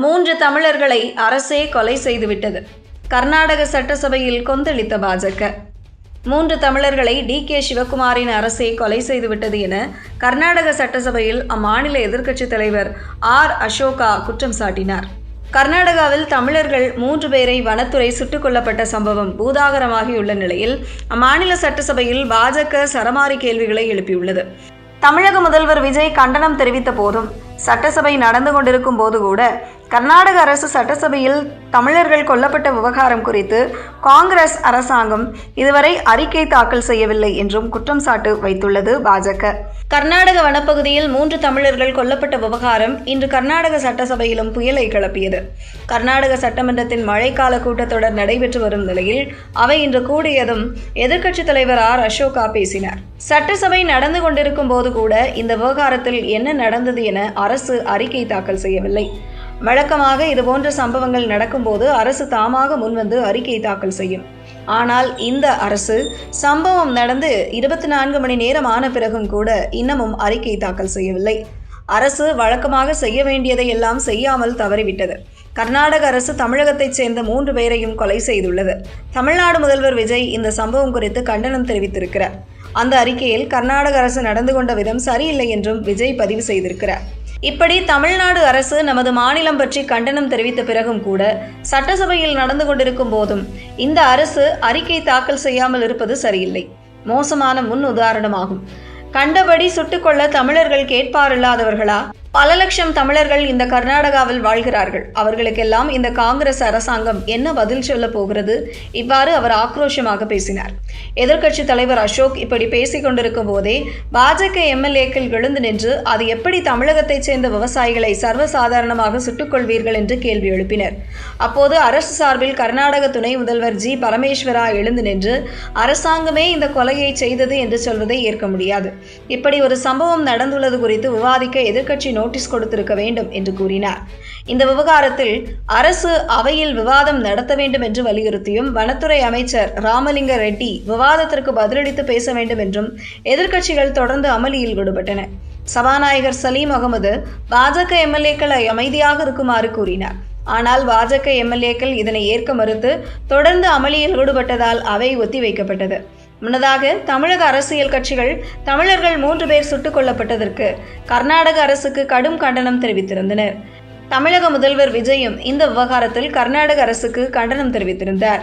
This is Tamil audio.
3 தமிழர்களை அரசே கொலை செய்துவிட்டது. கர்நாடக சட்டசபையில் கொந்தளித்த பாஜக. 3 தமிழர்களை டி.கே. சிவக்குமாரின் அரசே கொலை செய்துவிட்டது என கர்நாடக சட்டசபையில் அம்மாநில எதிர்க்கட்சித் தலைவர் ஆர். அசோகா குற்றம் சாட்டினார். கர்நாடகாவில் தமிழர்கள் 3 பேரை வனத்துறை சுட்டுக் கொல்லப்பட்ட சம்பவம் பூதாகரமாகியுள்ள நிலையில் அம்மாநில சட்டசபையில் பாஜக சரமாரி கேள்விகளை எழுப்பியுள்ளது. தமிழக முதல்வர் விஜய் கண்டனம் தெரிவித்த போதும் சட்டசபை நடந்து கொண்டிருக்கும் போது கூட கர்நாடக அரசு சட்டசபையில் தமிழர்கள் கொல்லப்பட்ட விவகாரம் குறித்து காங்கிரஸ் அரசாங்கம் இதுவரை அறிக்கை தாக்கல் செய்யவில்லை என்றும் குற்றம் சாட்டு வைத்துள்ளது பாஜக. கர்நாடக வனப்பகுதியில் 3 தமிழர்கள் கொல்லப்பட்ட விவகாரம் இன்று கர்நாடக சட்டசபையிலும் புயலை கிளப்பியது. கர்நாடக சட்டமன்றத்தின் மழைக்கால கூட்டத்தொடர் நடைபெற்று வரும் நிலையில் அவை இன்று கூடியதும் எதிர்க்கட்சித் தலைவர் ஆர். அசோகா பேசினார். சட்டசபை நடந்து கொண்டிருக்கும் போது கூட இந்த விவகாரத்தில் என்ன நடந்தது என அரசு அறிக்கை தாக்கல் செய்யவில்லை. வழக்கமாக இதுபோன்ற சம்பவங்கள் நடக்கும்போது அரசு தாமாக முன்வந்து அறிக்கை தாக்கல் செய்யும். ஆனால் இந்த அரசு சம்பவம் நடந்து 24 மணி நேரம் ஆன பிறகும் கூட இன்னமும் அறிக்கை தாக்கல் செய்யவில்லை. அரசு வழக்கமாக செய்ய வேண்டியதை எல்லாம் செய்யாமல் தவறிவிட்டது. கர்நாடக அரசு தமிழகத்தைச் சேர்ந்த 3 பேரையும் கொலை செய்துள்ளது. தமிழ்நாடு முதல்வர் விஜய் இந்த சம்பவம் குறித்து கண்டனம் தெரிவித்திருக்கிறார். அந்த அறிக்கையில் கர்நாடக அரசு நடந்து கொண்ட விதம் சரியில்லை என்றும் விஜய் பதிவு செய்திருக்கிறார். இப்படி தமிழ்நாடு அரசு நமது மாநிலம் பற்றி கண்டனம் தெரிவித்த பிறகும் கூட சட்டசபையில் நடந்து கொண்டிருக்கும் போதும் இந்த அரசு அறிக்கை தாக்கல் செய்யாமல் இருப்பது சரியில்லை. மோசமான முன் உதாரணமாகும். கண்டபடி சுட்டுக்கொள்ள தமிழர்கள் கேட்பாரில்லாதவர்களா? பல லட்சம் தமிழர்கள் இந்த கர்நாடகாவில் வாழ்கிறார்கள். அவர்களுக்கெல்லாம் இந்த காங்கிரஸ் அரசாங்கம் என்ன பதில் சொல்ல போகிறது? இவ்வாறு அவர் ஆக்ரோஷமாக பேசினார். எதிர்க்கட்சி தலைவர் அசோக் இப்படி பேசிக் கொண்டிருக்கும் போதே பாஜக எம்எல்ஏக்கள் எழுந்து நின்று அது எப்படி தமிழகத்தைச் சேர்ந்த விவசாயிகளை சர்வசாதாரணமாக சுட்டுக்கொள்வீர்கள் என்று கேள்வி எழுப்பினர். அப்போது அரசு சார்பில் கர்நாடக துணை முதல்வர் ஜி. பரமேஸ்வரா எழுந்து நின்று அரசாங்கமே இந்த கொலையை செய்தது என்று சொல்வதை ஏற்க முடியாது. இப்படி ஒரு சம்பவம் நடந்துள்ளது குறித்து விவாதிக்க எதிர்க்கட்சி நோட்டீஸ் கொடுத்திருக்க வேண்டும் என்று கூறினார். இந்த விவகாரத்தில் அரசு அவையில் விவாதம் நடத்த வேண்டும் என்று வலியுறுத்தியும் வனத்துறை அமைச்சர் ராமலிங்க ரெட்டி விவாதத்திற்கு பதிலளித்து பேச வேண்டும் என்றும் எதிர்க்கட்சிகள் தொடர்ந்து அமளியில் ஈடுபட்டன. சபாநாயகர் சலீம் அகமது பாஜக எம்எல்ஏக்களை அமைதியாக இருக்குமாறு கூறினார். ஆனால் பாஜக எம்எல்ஏக்கள் இதனை ஏற்க மறுத்து தொடர்ந்து அமளியில் ஈடுபட்டதால் அவை ஒத்திவைக்கப்பட்டது. முன்னதாக தமிழக அரசியல் கட்சிகள் தமிழர்கள் 3 பேர் சுட்டுக் கொல்லப்பட்டதற்கு கர்நாடக அரசுக்கு கடும் கண்டனம் தெரிவித்திருந்தனர். தமிழக முதல்வர் விஜயும் இந்த விவகாரத்தில் கர்நாடக அரசுக்கு கண்டனம் தெரிவித்திருந்தார்.